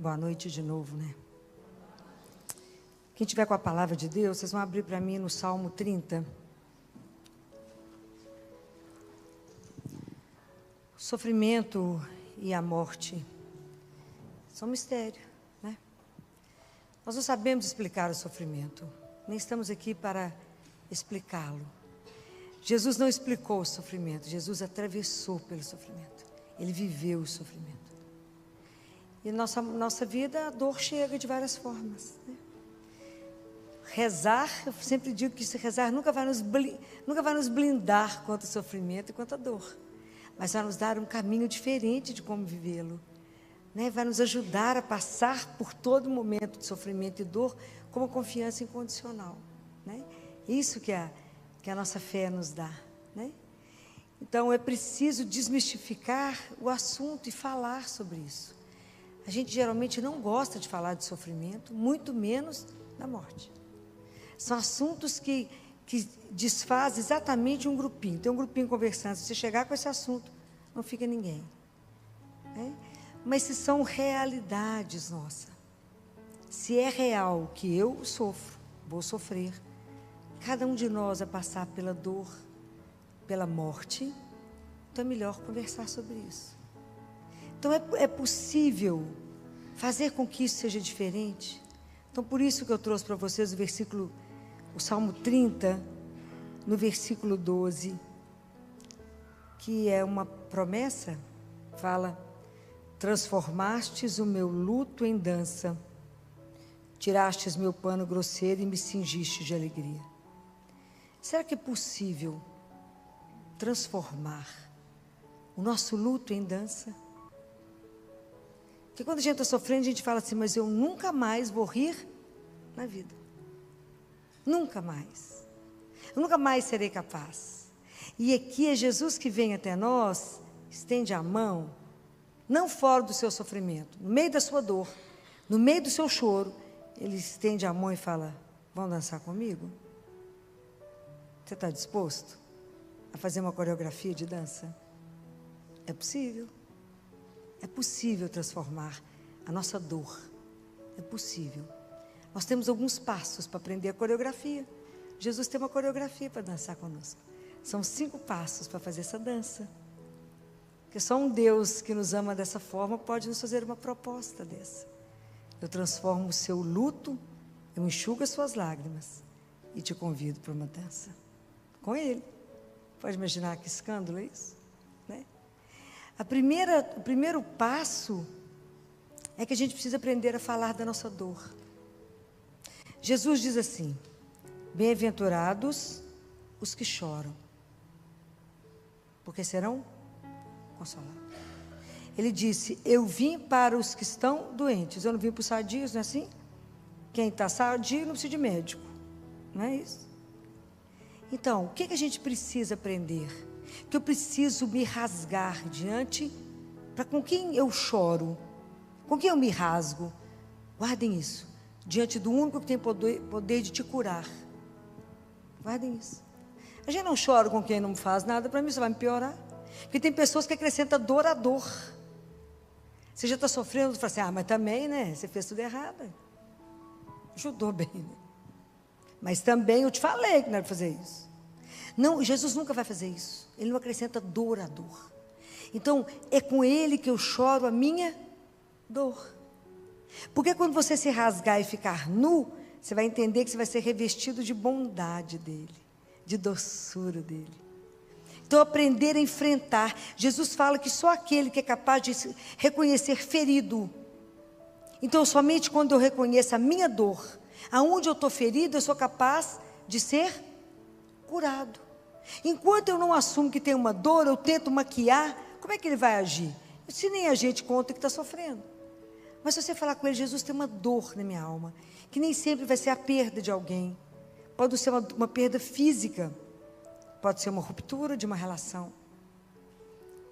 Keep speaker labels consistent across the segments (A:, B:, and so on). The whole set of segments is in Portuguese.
A: Boa noite de novo, né? Quem tiver com a palavra de Deus, vocês vão abrir para mim no Salmo 30. O sofrimento e a morte são um mistério, né? Nós não sabemos explicar o sofrimento, nem estamos aqui para explicá-lo. Jesus não explicou o sofrimento, Jesus atravessou pelo sofrimento. Ele viveu o sofrimento. E nossa vida, a dor chega de várias formas, né? Rezar, eu sempre digo que se rezar nunca vai nos blindar contra o sofrimento e contra a dor, mas vai nos dar um caminho diferente de como vivê-lo, né? Vai nos ajudar a passar por todo momento de sofrimento e dor com uma confiança incondicional, né? Isso que a nossa fé nos dá, né? Então é preciso desmistificar o assunto e falar sobre isso. A gente geralmente não gosta de falar de sofrimento, muito menos da morte. São assuntos que desfazem exatamente um grupinho. Tem um grupinho conversando, se você chegar com esse assunto, não fica ninguém, né? Mas se são realidades nossas, se é real que eu sofro, vou sofrer, cada um de nós vai passar pela dor, pela morte, então é melhor conversar sobre isso. Então é possível fazer com que isso seja diferente. Então por isso que eu trouxe para vocês o Salmo 30, no versículo 12, que é uma promessa, fala: transformastes o meu luto em dança, tirastes meu pano grosseiro e me cingiste de alegria. Será que é possível transformar o nosso luto em dança? Porque quando a gente está sofrendo, a gente fala assim: mas eu nunca mais vou rir na vida. Nunca mais. Eu nunca mais serei capaz. E aqui é Jesus que vem até nós, estende a mão, não fora do seu sofrimento, no meio da sua dor, no meio do seu choro, Ele estende a mão e fala: vão dançar comigo? Você está disposto a fazer uma coreografia de dança? É possível. É possível transformar a nossa dor. É possível. Nós temos alguns passos para aprender a coreografia. Jesus tem uma coreografia para dançar conosco. São 5 passos para fazer essa dança. Porque só um Deus que nos ama dessa forma pode nos fazer uma proposta dessa. Eu transformo o seu luto, eu enxugo as suas lágrimas e te convido para uma dança com Ele. Pode imaginar que escândalo é isso, né? O primeiro passo é que a gente precisa aprender a falar da nossa dor. Jesus diz assim: bem-aventurados os que choram, porque serão consolados. Ele disse: eu vim para os que estão doentes, eu não vim para os sadios, não é assim? Quem está sadio não precisa de médico, não é isso? Então, o que a gente precisa aprender? Que eu preciso me rasgar diante, para com quem eu choro, com quem eu me rasgo. Guardem isso, diante do único que tem poder de te curar. Guardem isso. A gente não chora com quem não faz nada, para mim isso vai me piorar. Porque tem pessoas que acrescentam dor à dor. Você já está sofrendo, fala assim: ah, mas também, né, você fez tudo errado. Ajudou bem, né? Mas também eu te falei que não era fazer isso. Não, Jesus nunca vai fazer isso. Ele não acrescenta dor à dor. Então, é com Ele que eu choro a minha dor. Porque quando você se rasgar e ficar nu, você vai entender que você vai ser revestido de bondade dEle, de doçura dEle. Então, aprender a enfrentar. Jesus fala que só aquele que é capaz de se reconhecer ferido. Então, somente quando eu reconheço a minha dor, aonde eu estou ferido, eu sou capaz de ser curado. Enquanto eu não assumo que tem uma dor, eu tento maquiar, como é que ele vai agir? Se nem a gente conta que está sofrendo. Mas se você falar com ele: Jesus, tem uma dor na minha alma, que nem sempre vai ser a perda de alguém. Pode ser uma perda física, pode ser uma ruptura de uma relação.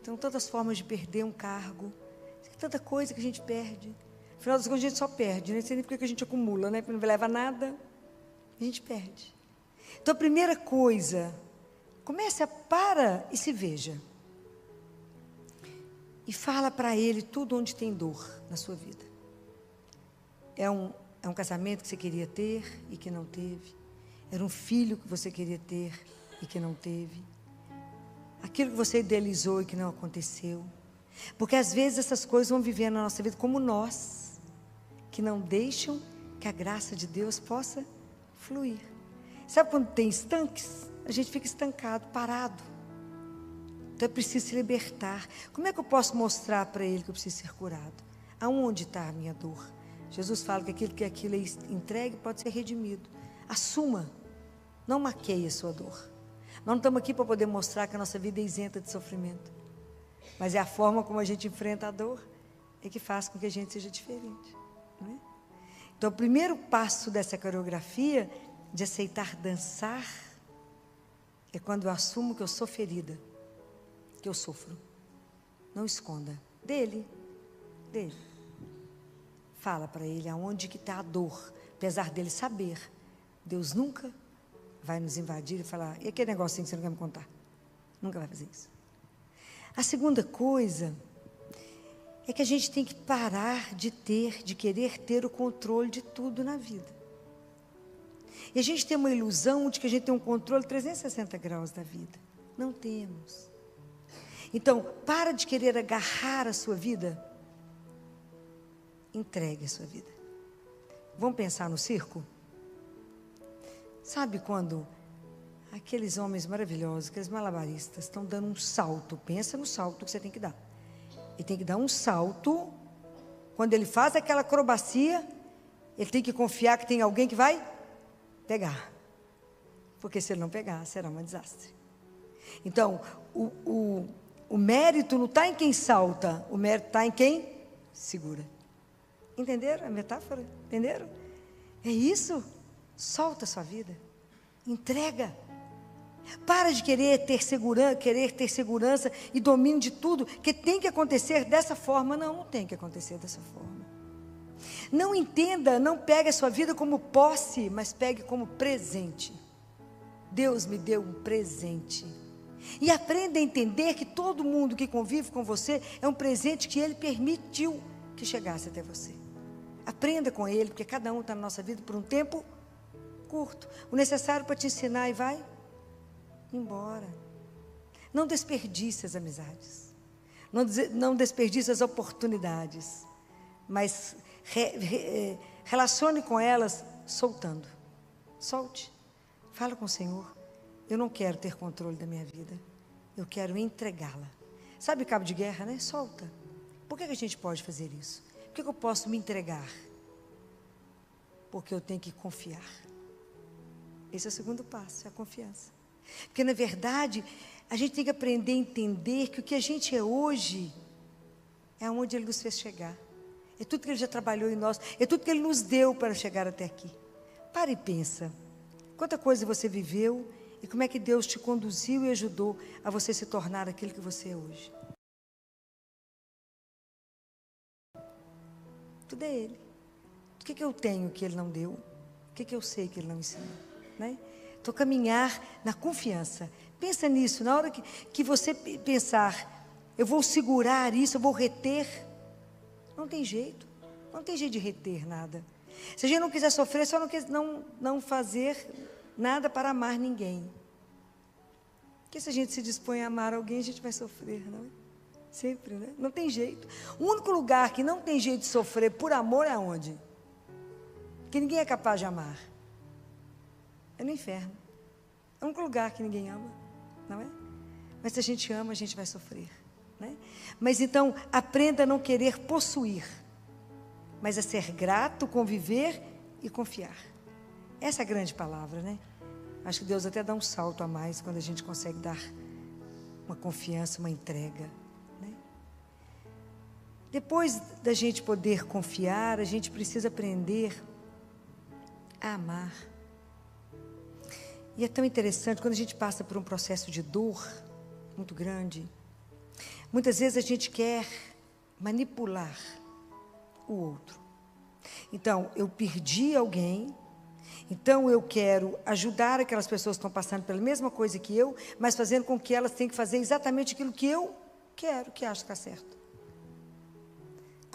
A: Então, tantas formas de perder um cargo, tanta coisa que a gente perde. Afinal das contas, a gente só perde, né? Não sei nem porque que a gente acumula, né? Porque não leva nada, a gente perde. Então, a primeira coisa, comece a para e se veja. E fala para Ele tudo onde tem dor na sua vida. É um casamento que você queria ter e que não teve. Era um filho que você queria ter e que não teve. Aquilo que você idealizou e que não aconteceu. Porque às vezes essas coisas vão vivendo na nossa vida como nós, que não deixam que a graça de Deus possa fluir. Sabe quando tem estanques? A gente fica estancado, parado. Então é preciso se libertar. Como é que eu posso mostrar para ele que eu preciso ser curado? Aonde está a minha dor? Jesus fala que aquilo é entregue pode ser redimido. Assuma, não maqueie a sua dor. Nós não estamos aqui para poder mostrar que a nossa vida é isenta de sofrimento. Mas é a forma como a gente enfrenta a dor é que faz com que a gente seja diferente. Não é? Então, o primeiro passo dessa coreografia de aceitar dançar é quando eu assumo que eu sou ferida, que eu sofro. Não esconda. Dele. Fala para ele aonde que está a dor. Apesar dele saber, Deus nunca vai nos invadir e falar, e aquele negocinho que você não quer me contar? Nunca vai fazer isso. A segunda coisa é que a gente tem que parar de querer ter o controle de tudo na vida. E a gente tem uma ilusão de que a gente tem um controle 360 graus da vida. Não temos. Então, para de querer agarrar a sua vida. Entregue a sua vida. Vamos pensar no circo? Sabe quando aqueles homens maravilhosos, aqueles malabaristas, estão dando um salto? Pensa no salto que você tem que dar. Ele tem que dar um salto. Quando ele faz aquela acrobacia, ele tem que confiar que tem alguém que vai pegar. Porque se ele não pegar, será um desastre. Então, o mérito não está em quem salta, o mérito está em quem segura. Entenderam a metáfora? Entenderam? É isso. Solta a sua vida. Entrega. Para de querer ter segurança e domínio de tudo, que tem que acontecer dessa forma. Não tem que acontecer dessa forma. Não entenda, não pegue a sua vida como posse, mas pegue como presente. Deus me deu um presente. E aprenda a entender que todo mundo que convive com você é um presente que Ele permitiu que chegasse até você. Aprenda com Ele, porque cada um está na nossa vida por um tempo curto. O necessário para te ensinar e vai embora. Não desperdice as amizades. Não desperdice as oportunidades. Mas relacione com elas soltando. Solte. Fala com o Senhor. Eu não quero ter controle da minha vida. Eu quero entregá-la. Sabe cabo de guerra, né? Solta. Por que a gente pode fazer isso? Por que eu posso me entregar? Porque eu tenho que confiar. Esse é o segundo passo, é a confiança. Porque, na verdade, a gente tem que aprender a entender que o que a gente é hoje é aonde Ele nos fez chegar. É tudo que Ele já trabalhou em nós. É tudo que Ele nos deu para chegar até aqui. Para e pensa. Quanta coisa você viveu e como é que Deus te conduziu e ajudou a você se tornar aquilo que você é hoje. Tudo é Ele. O que eu tenho que Ele não deu? O que eu sei que Ele não ensinou? Né? Então, caminhar na confiança. Pensa nisso, na hora que você pensar, eu vou segurar isso, eu vou reter. Não tem jeito. Não tem jeito de reter nada. Se a gente não quiser sofrer, só não fazer nada para amar ninguém. Porque se a gente se dispõe a amar alguém, a gente vai sofrer, não é? Sempre, né? Não tem jeito. O único lugar que não tem jeito de sofrer por amor é onde? Que ninguém é capaz de amar. É no inferno. É o único lugar que ninguém ama, não é? Mas se a gente ama, a gente vai sofrer, né? Mas então, aprenda a não querer possuir, mas a ser grato, conviver e confiar. Essa é a grande palavra, né? Acho que Deus até dá um salto a mais quando a gente consegue dar uma confiança, uma entrega, né? Depois da gente poder confiar, a gente precisa aprender a amar. E é tão interessante, quando a gente passa por um processo de dor muito grande, muitas vezes a gente quer manipular o outro. Então, eu perdi alguém, então eu quero ajudar aquelas pessoas que estão passando pela mesma coisa que eu, mas fazendo com que elas tenham que fazer exatamente aquilo que eu quero, que acho que está certo.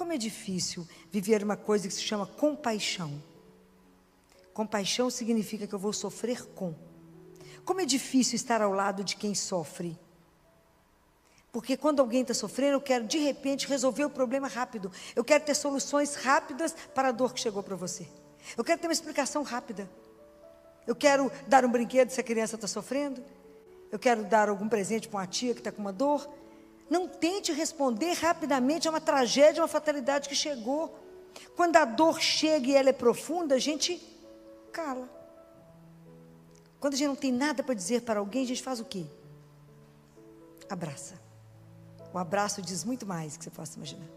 A: Como é difícil viver uma coisa que se chama compaixão. Compaixão significa que eu vou sofrer com. Como é difícil estar ao lado de quem sofre. Porque quando alguém está sofrendo, eu quero de repente resolver o problema rápido. Eu quero ter soluções rápidas para a dor que chegou para você. Eu quero ter uma explicação rápida. Eu quero dar um brinquedo se a criança está sofrendo. Eu quero dar algum presente para uma tia que está com uma dor. Não tente responder rapidamente a uma tragédia, uma fatalidade que chegou. Quando a dor chega e ela é profunda, a gente cala. Quando a gente não tem nada para dizer para alguém, a gente faz o quê? Abraça. O abraço diz muito mais do que você possa imaginar.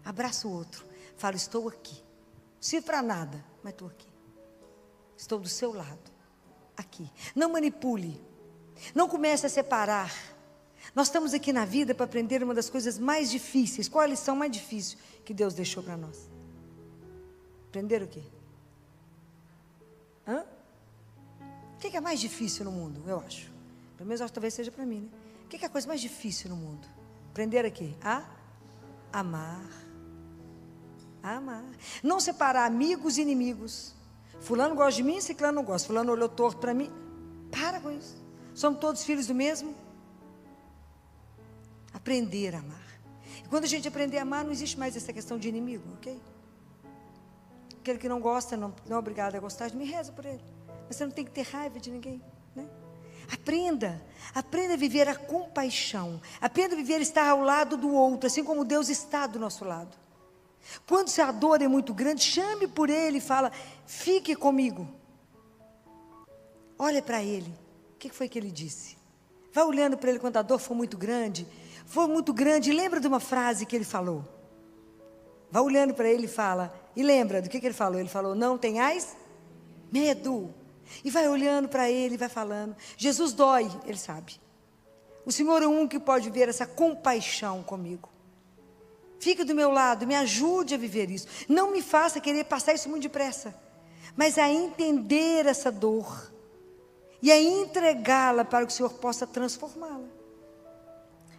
A: Abraça o outro. Fala, estou aqui. Não sirvo para nada, mas estou aqui. Estou do seu lado. Aqui. Não manipule. Não comece a separar. Nós estamos aqui na vida para aprender uma das coisas mais difíceis. Qual a lição mais difícil que Deus deixou para nós? Aprender o quê? O que é mais difícil no mundo, eu acho? Pelo menos talvez seja para mim, né? O que é a coisa mais difícil no mundo? Aprender a quê? A amar. A amar. Não separar amigos e inimigos. Fulano gosta de mim, ciclano não gosta. Fulano olhou torto para mim. Para com isso. Somos todos filhos do mesmo. Aprender a amar. E quando a gente aprender a amar, não existe mais essa questão de inimigo, ok? Aquele que não gosta, não é obrigado a gostar de mim, reza por ele. Mas você não tem que ter raiva de ninguém, né? Aprenda a viver a compaixão. Aprenda a viver estar ao lado do outro, assim como Deus está do nosso lado. Quando a dor é muito grande, chame por ele e fala, fique comigo. Olha para ele. O que foi que ele disse? Vai olhando para ele quando a dor for muito grande. Lembra de uma frase que ele falou. Vai olhando para ele e fala, e lembra do que ele falou? Ele falou, não tenhais medo. E vai olhando para ele e vai falando. Jesus dói, ele sabe. O Senhor é um que pode ver essa compaixão comigo. Fique do meu lado, me ajude a viver isso. Não me faça querer passar isso muito depressa. Mas a entender essa dor. E a entregá-la para que o Senhor possa transformá-la.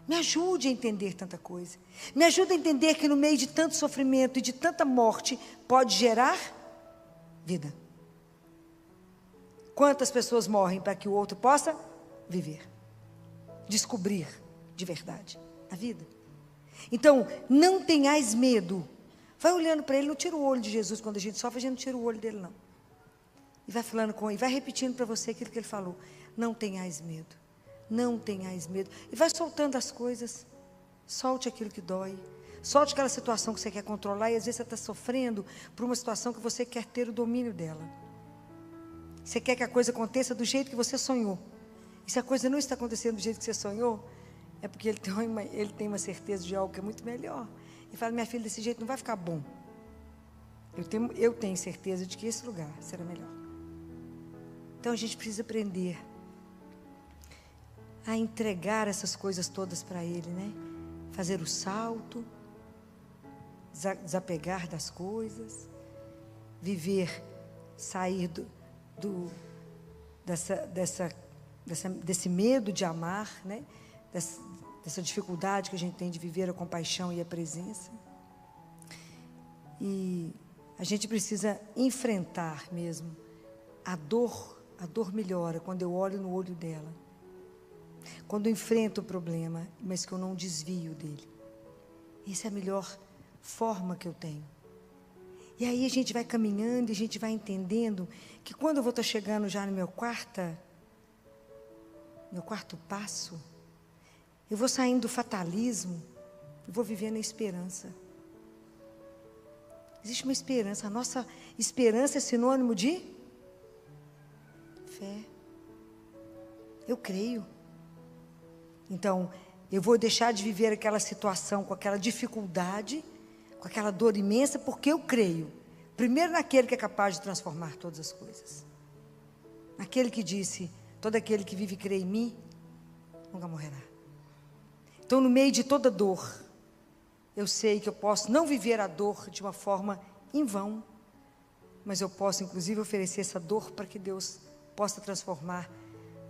A: Me ajude a entender tanta coisa. Me ajude a entender que no meio de tanto sofrimento e de tanta morte, pode gerar vida. Quantas pessoas morrem para que o outro possa viver? Descobrir de verdade a vida. Então, não tenhais medo. Vai olhando para ele, não tira o olho de Jesus. Quando a gente sofre, a gente não tira o olho dele, não. E vai falando com ele, vai repetindo para você aquilo que ele falou. Não tenhais medo. Não tenhais medo. E vai soltando as coisas. Solte aquilo que dói. Solte aquela situação que você quer controlar. E às vezes você está sofrendo por uma situação que você quer ter o domínio dela. Você quer que a coisa aconteça do jeito que você sonhou. E se a coisa não está acontecendo do jeito que você sonhou, é porque ele tem uma certeza de algo que é muito melhor. E fala, minha filha, desse jeito não vai ficar bom. Eu tenho certeza de que esse lugar será melhor. Então a gente precisa aprender a entregar essas coisas todas para ele, né? Fazer o salto, desapegar das coisas, viver, sair desse medo de amar, né? Dessa dificuldade que a gente tem de viver a compaixão e a presença. E a gente precisa enfrentar mesmo a dor melhora quando eu olho no olho dela. Quando eu enfrento o problema, mas que eu não desvio dele. Essa é a melhor forma que eu tenho. E aí a gente vai caminhando e a gente vai entendendo que quando eu vou estar chegando já no meu quarto passo, eu vou saindo do fatalismo e vou vivendo a esperança. Existe uma esperança. A nossa esperança é sinônimo de fé. Eu creio. Então, eu vou deixar de viver aquela situação com aquela dificuldade, com aquela dor imensa, porque eu creio. Primeiro naquele que é capaz de transformar todas as coisas. Naquele que disse, todo aquele que vive e crê em mim, nunca morrerá. Então, no meio de toda dor, eu sei que eu posso não viver a dor de uma forma em vão, mas eu posso, inclusive, oferecer essa dor para que Deus possa transformar,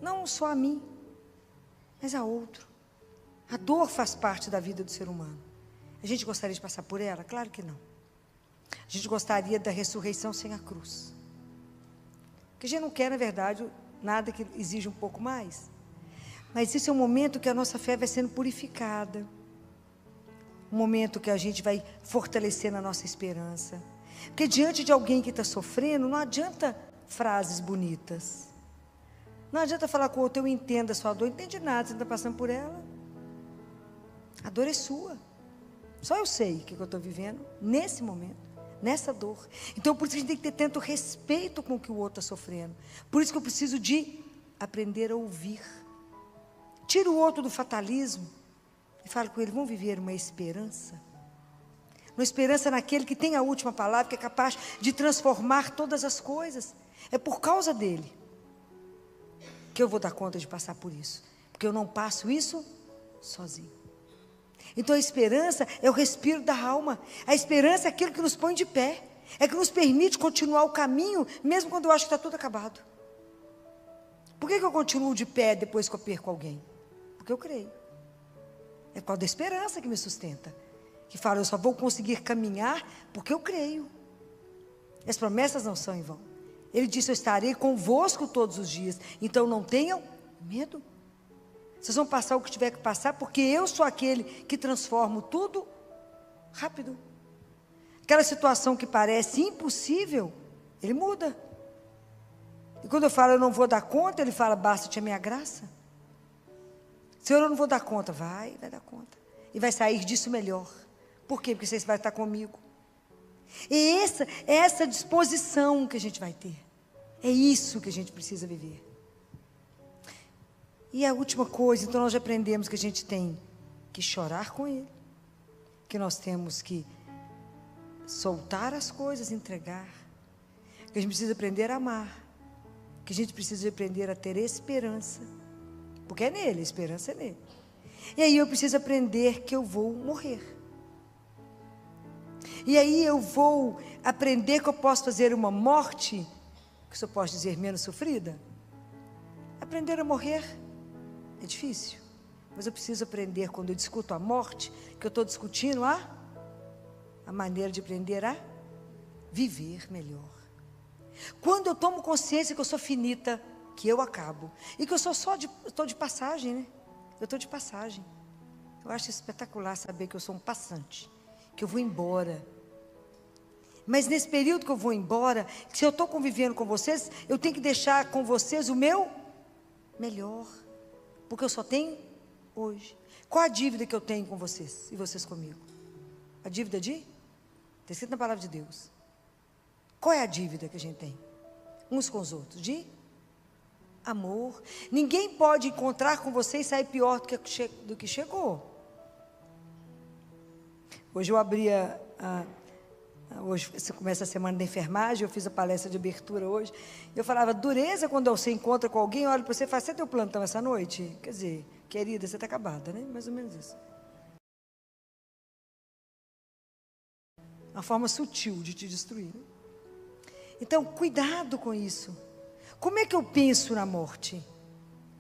A: não só a mim, mas a outro. A dor faz parte da vida do ser humano. A gente gostaria de passar por ela? Claro que não. A gente gostaria da ressurreição sem a cruz. Porque a gente não quer, na verdade, nada que exija um pouco mais. Mas isso é um momento que a nossa fé vai sendo purificada. Um momento que a gente vai fortalecendo a nossa esperança. Porque diante de alguém que está sofrendo, não adianta frases bonitas. Não adianta falar com o outro, eu entendo a sua dor. Não entende nada, você não está passando por ela. A dor é sua. Só eu sei o que eu estou vivendo nesse momento, nessa dor. Então, por isso que a gente tem que ter tanto respeito com o que o outro está sofrendo. Por isso que eu preciso de aprender a ouvir. Tira o outro do fatalismo e fala com ele, vamos viver uma esperança. Uma esperança naquele que tem a última palavra, que é capaz de transformar todas as coisas. É por causa dele que eu vou dar conta de passar por isso. Porque eu não passo isso sozinho. Então a esperança é o respiro da alma. A esperança é aquilo que nos põe de pé. É que nos permite continuar o caminho, mesmo quando eu acho que está tudo acabado. Por que eu continuo de pé depois que eu perco alguém? Porque eu creio. É por causa da esperança que me sustenta. Que fala, eu só vou conseguir caminhar porque eu creio. As promessas não são em vão. Ele disse, eu estarei convosco todos os dias. Então não tenham medo. Vocês vão passar o que tiver que passar, porque eu sou aquele que transformo tudo rápido. Aquela situação que parece impossível, ele muda. E quando eu falo, eu não vou dar conta, ele fala, basta-te a minha graça. Senhor, eu não vou dar conta. Vai dar conta. E vai sair disso melhor. Por quê? Porque você vai estar comigo. E essa disposição que a gente vai ter. É isso que a gente precisa viver. E a última coisa, então nós já aprendemos que a gente tem que chorar com Ele, que nós temos que soltar as coisas, entregar, que a gente precisa aprender a amar, que a gente precisa aprender a ter esperança, porque é nele, a esperança é nele. E aí eu preciso aprender que eu vou morrer. E aí eu vou aprender que eu posso fazer uma morte, que o senhor pode dizer menos sofrida. Aprender a morrer é difícil, mas eu preciso aprender, quando eu discuto a morte, que eu estou discutindo a maneira de aprender a viver melhor. Quando eu tomo consciência que eu sou finita, que eu acabo, e que eu estou de passagem, né? Eu estou de passagem. Eu acho espetacular saber que eu sou um passante, que eu vou embora. Mas nesse período que eu vou embora, se eu estou convivendo com vocês, eu tenho que deixar com vocês o meu melhor. Porque eu só tenho hoje. Qual a dívida que eu tenho com vocês e vocês comigo? A dívida de? Está escrito na palavra de Deus. Qual é a dívida que a gente tem? Uns com os outros. De amor. Ninguém pode encontrar com você e sair pior do que chegou. Hoje eu abria hoje você começa a semana da enfermagem, eu fiz a palestra de abertura hoje, eu falava, dureza quando você encontra com alguém, olha para você e fala, você tem o plantão essa noite? Quer dizer, querida, você está acabada, né? Mais ou menos isso. Uma forma sutil de te destruir. Né? Então, cuidado com isso. Como é que eu penso na morte?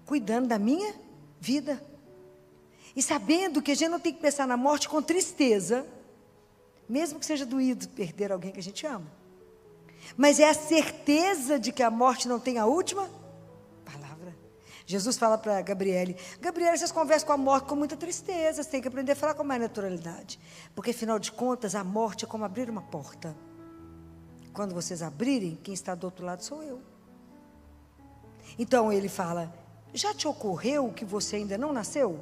A: Cuidando da minha vida. E sabendo que a gente não tem que pensar na morte com tristeza, mesmo que seja doído perder alguém que a gente ama. Mas é a certeza de que a morte não tem a última palavra. Jesus fala para Gabriele, vocês conversam com a morte com muita tristeza, vocês têm que aprender a falar com mais naturalidade. Porque afinal de contas, a morte é como abrir uma porta. Quando vocês abrirem, quem está do outro lado sou eu. Então ele fala, já te ocorreu que você ainda não nasceu?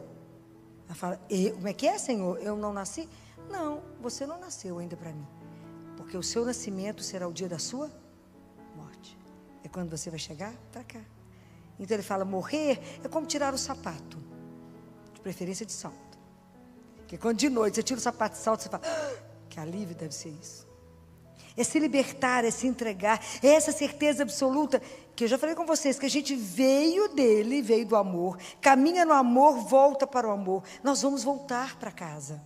A: Ela fala, como é que é, Senhor? Eu não nasci? Não, você não nasceu ainda para mim. Porque o seu nascimento será o dia da sua morte. É quando você vai chegar para cá. Então ele fala, morrer é como tirar o sapato. De preferência de salto. Porque quando de noite você tira o sapato de salto, você fala, que alívio deve ser isso. É se libertar, é se entregar. É essa certeza absoluta, que eu já falei com vocês, que a gente veio dele, veio do amor. Caminha no amor, volta para o amor. Nós vamos voltar para casa.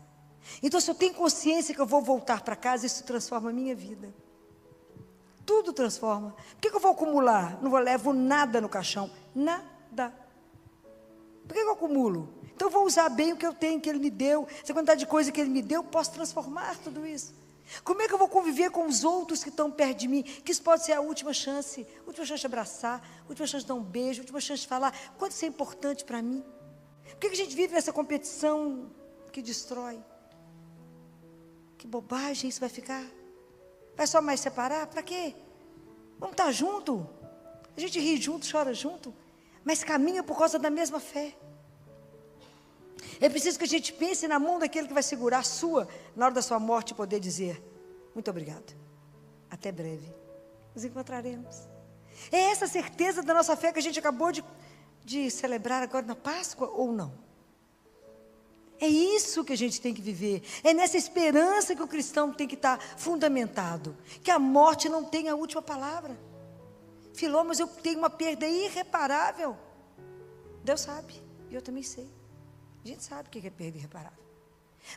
A: Então, se eu tenho consciência que eu vou voltar para casa, isso transforma a minha vida. Tudo transforma. Por que eu vou acumular? Não levo nada no caixão. Nada. Por que eu acumulo? Então eu vou usar bem o que eu tenho, que Ele me deu. Essa quantidade de coisa que Ele me deu, eu posso transformar tudo isso. Como é que eu vou conviver com os outros que estão perto de mim? Que isso pode ser a última chance de abraçar, última chance de dar um beijo, última chance de falar. Quanto isso é importante para mim? Por que a gente vive nessa competição que destrói? Que bobagem isso vai ficar? Vai só mais separar? Para quê? Vamos estar junto. A gente ri junto, chora junto, mas caminha por causa da mesma fé. É preciso que a gente pense na mão daquele que vai segurar a sua, na hora da sua morte, e poder dizer: muito obrigado, até breve, nos encontraremos. É essa certeza da nossa fé que a gente acabou de celebrar agora na Páscoa, ou não? É isso que a gente tem que viver, é nessa esperança que o cristão tem que estar fundamentado, que a morte não tem a última palavra. Filó, mas eu tenho uma perda irreparável. Deus sabe, e eu também sei. A gente sabe o que é perda irreparável.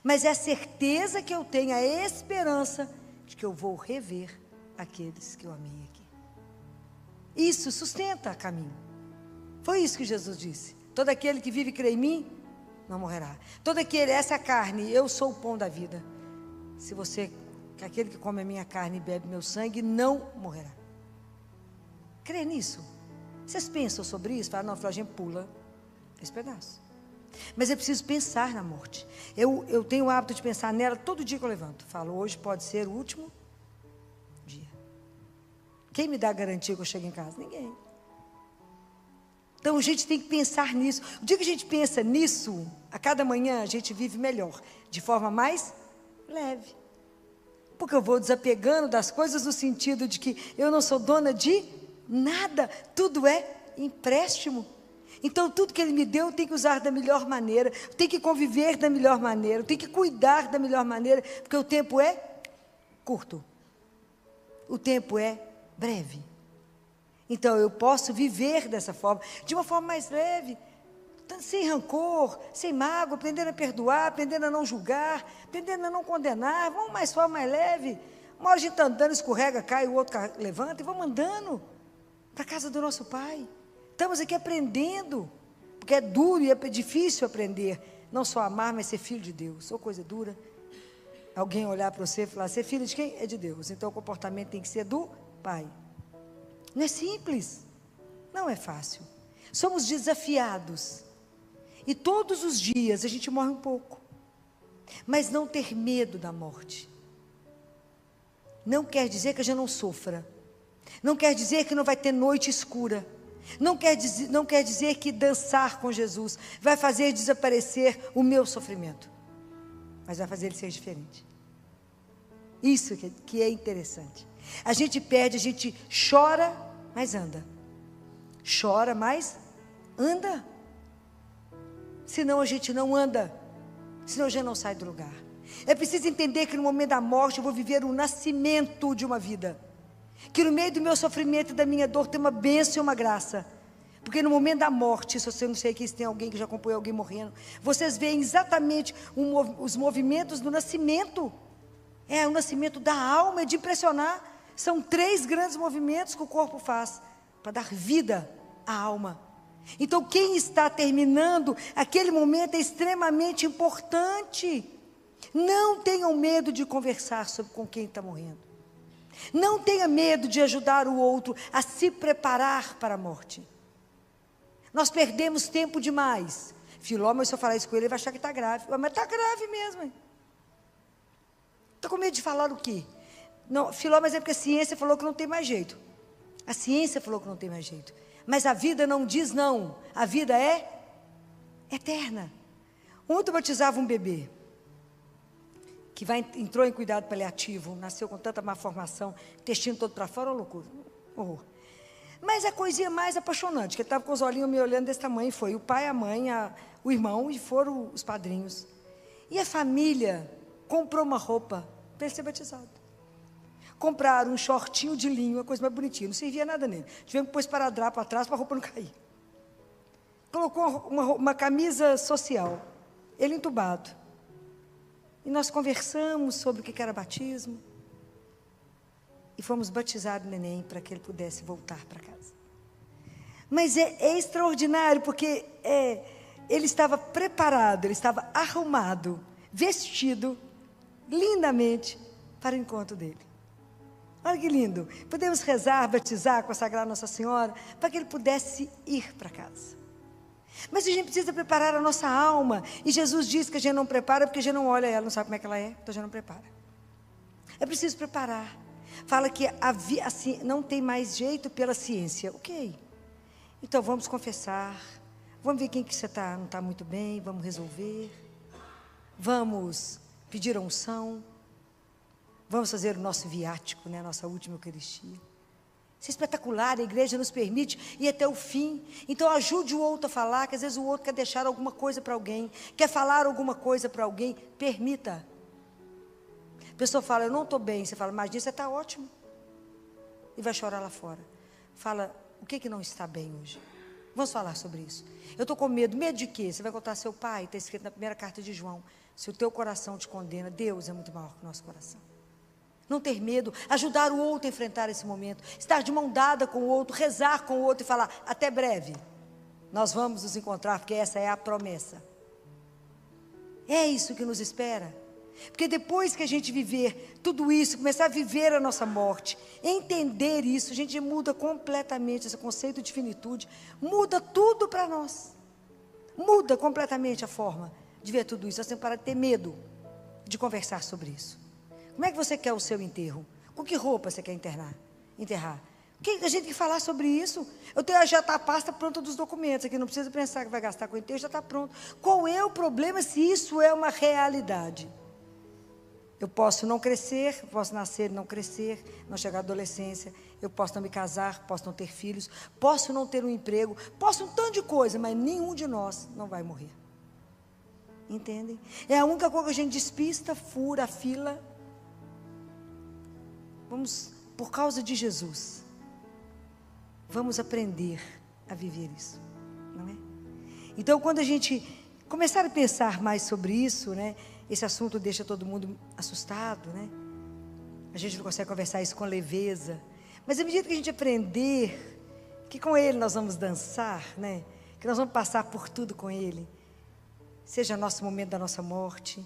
A: Mas é a certeza que eu tenho, a esperança de que eu vou rever aqueles que eu amei aqui. Isso sustenta caminho. Foi isso que Jesus disse: todo aquele que vive e crê em mim, não morrerá. Todo aquele, essa carne, eu sou o pão da vida. Se você, que aquele que come a minha carne e bebe meu sangue, não morrerá. Crê nisso? Vocês pensam sobre isso? Falam, não, a gente pula esse pedaço. Mas é preciso pensar na morte. Eu tenho o hábito de pensar nela todo dia que eu levanto. Falo, hoje pode ser o último dia. Quem me dá a garantia que eu chego em casa? Ninguém. Então a gente tem que pensar nisso. O dia que a gente pensa nisso, a cada manhã a gente vive melhor, de forma mais leve. Porque eu vou desapegando das coisas no sentido de que eu não sou dona de nada, tudo é empréstimo. Então tudo que Ele me deu eu tenho que usar da melhor maneira, eu tenho que conviver da melhor maneira, eu tenho que cuidar da melhor maneira, porque o tempo é curto, o tempo é breve. Então eu posso viver dessa forma, de uma forma mais leve, sem rancor, sem mágoa, aprendendo a perdoar, aprendendo a não julgar, aprendendo a não condenar. Vamos mais forma mais leve. Uma hora a gente está andando, escorrega, cai, o outro levanta e vamos andando para a casa do nosso Pai. Estamos aqui aprendendo, porque é duro e é difícil aprender, não só amar, mas ser filho de Deus. Ou coisa dura, alguém olhar para você e falar, ser filho de quem? É de Deus. Então o comportamento tem que ser do Pai. Não é simples, não é fácil. Somos desafiados, e todos os dias a gente morre um pouco, mas não ter medo da morte, não quer dizer que a gente não sofra, não quer dizer que não vai ter noite escura, não quer dizer que dançar com Jesus vai fazer desaparecer o meu sofrimento, mas vai fazer ele ser diferente. Isso que é interessante. A gente perde, a gente chora, mas anda. Chora, mas anda. Senão a gente não anda, senão a gente não sai do lugar. É preciso entender que no momento da morte eu vou viver o nascimento de uma vida, que no meio do meu sofrimento e da minha dor tem uma bênção e uma graça, porque no momento da morte, se você não sei aqui se tem alguém que já acompanhou alguém morrendo, vocês veem exatamente os movimentos do nascimento. É o nascimento da alma, é de impressionar. São 3 grandes movimentos que o corpo faz para dar vida à alma. Então quem está terminando aquele momento é extremamente importante. Não tenham medo de conversar com quem está morrendo. Não tenha medo de ajudar o outro a se preparar para a morte. Nós perdemos tempo demais. Filó, mas se eu falar isso com ele vai achar que está grave. Mas está grave mesmo. Está com medo de falar o quê? Não, Filó, mas é porque a ciência falou que não tem mais jeito. A ciência falou que não tem mais jeito. Mas a vida não diz não. A vida é eterna. Ontem eu batizava um bebê que entrou em cuidado paliativo, nasceu com tanta má formação, intestino todo para fora, uma loucura, horror. Mas a coisinha mais apaixonante, que ele estava com os olhinhos me olhando desse tamanho, foi o pai, a mãe, o irmão, e foram os padrinhos. E a família comprou uma roupa para ele ser batizado. Compraram um shortinho de linho, uma coisa mais bonitinha, não servia nada nele. Tivemos que pôr esparadrapo atrás para a roupa não cair. Colocou uma camisa social, ele entubado. E nós conversamos sobre o que era batismo. E fomos batizar o neném para que ele pudesse voltar para casa. Mas é extraordinário, porque ele estava preparado, ele estava arrumado, vestido lindamente para o encontro dele. Olha que lindo. Podemos rezar, batizar, consagrar Nossa Senhora, para que ele pudesse ir para casa. Mas a gente precisa preparar a nossa alma. E Jesus diz que a gente não prepara porque a gente não olha ela, não sabe como é que ela é, então a gente não prepara. É preciso preparar. Fala que assim, não tem mais jeito pela ciência. Ok. Então vamos confessar. Vamos ver quem que você não está muito bem, vamos resolver. Vamos pedir a unção. Vamos fazer o nosso viático, né? Nossa última Eucaristia. Isso é espetacular, a igreja nos permite ir até o fim. Então ajude o outro a falar, que às vezes o outro quer deixar alguma coisa para alguém, quer falar alguma coisa para alguém, permita. A pessoa fala, eu não estou bem, você fala, mas você está ótimo. E vai chorar lá fora. Fala, o que não está bem hoje? Vamos falar sobre isso. Eu estou com medo. Medo de quê? Você vai contar seu pai, está escrito na primeira carta de João. Se o teu coração te condena, Deus é muito maior que o nosso coração. Não ter medo, ajudar o outro a enfrentar esse momento, estar de mão dada com o outro, rezar com o outro e falar, até breve, nós vamos nos encontrar, porque essa é a promessa. É isso que nos espera. Porque depois que a gente viver tudo isso, começar a viver a nossa morte, entender isso, a gente muda completamente esse conceito de finitude, muda tudo para nós. Muda completamente a forma de ver tudo isso. Nós temos que parar de ter medo de conversar sobre isso. Como é que você quer o seu enterro? Com que roupa você quer enterrar? A gente tem que falar sobre isso. Eu tenho já está a pasta pronta dos documentos aqui, não precisa pensar que vai gastar com o enterro, já está pronto. Qual é o problema se isso é uma realidade? Eu posso não crescer, posso nascer e não crescer, não chegar à adolescência, eu posso não me casar, posso não ter filhos, posso não ter um emprego, posso um tanto de coisa, mas nenhum de nós não vai morrer. Entendem? É a única coisa que a gente despista, fura a fila. Vamos, por causa de Jesus, vamos aprender a viver isso, não é? Então, quando a gente começar a pensar mais sobre isso, né? Esse assunto deixa todo mundo assustado, né? A gente não consegue conversar isso com leveza. Mas à medida que a gente aprender que com Ele nós vamos dançar, né? Que nós vamos passar por tudo com Ele, seja nosso momento da nossa morte,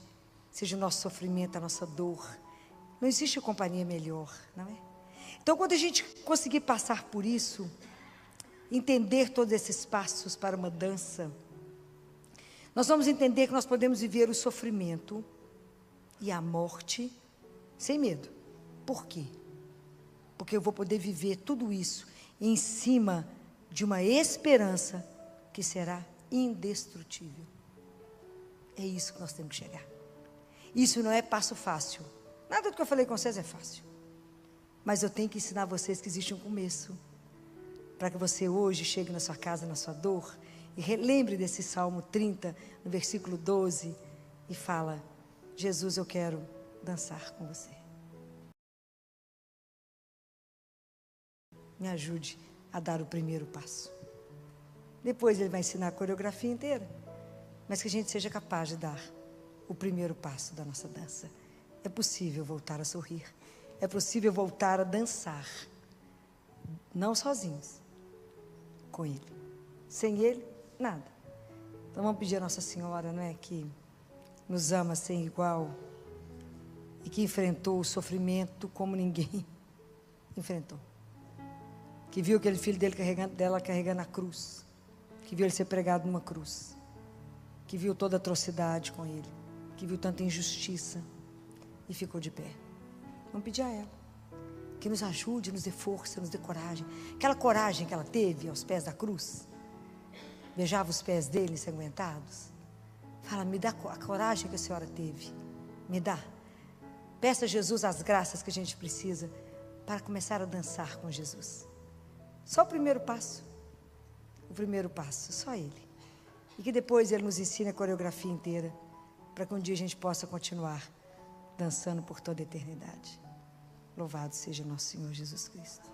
A: seja o nosso sofrimento, a nossa dor, não existe companhia melhor, não é? Então, quando a gente conseguir passar por isso, entender todos esses passos para uma dança, nós vamos entender que nós podemos viver o sofrimento e a morte sem medo. Por quê? Porque eu vou poder viver tudo isso em cima de uma esperança que será indestrutível. É isso que nós temos que chegar. Isso não é passo fácil. Nada do que eu falei com vocês é fácil. Mas eu tenho que ensinar vocês que existe um começo. Para que você hoje chegue na sua casa, na sua dor, e relembre desse Salmo 30, no versículo 12, e fala, Jesus, eu quero dançar com você. Me ajude a dar o primeiro passo. Depois ele vai ensinar a coreografia inteira, mas que a gente seja capaz de dar o primeiro passo da nossa dança. É possível voltar a sorrir. É possível voltar a dançar. Não sozinhos. Com Ele. Sem Ele, nada. Então vamos pedir a Nossa Senhora, não é? Que nos ama sem igual. E que enfrentou o sofrimento como ninguém enfrentou. Que viu aquele filho dela carregando a cruz. Que viu ele ser pregado numa cruz. Que viu toda a atrocidade com ele. Que viu tanta injustiça. E ficou de pé. Vamos pedir a ela que nos ajude, nos dê força, nos dê coragem. Aquela coragem que ela teve aos pés da cruz, beijava os pés dele ensanguentados. Fala, me dá a coragem que a senhora teve, me dá. Peça a Jesus as graças que a gente precisa para começar a dançar com Jesus. Só o primeiro passo, só Ele. E que depois Ele nos ensine a coreografia inteira, para que um dia a gente possa continuar dançando por toda a eternidade. Louvado seja nosso Senhor Jesus Cristo.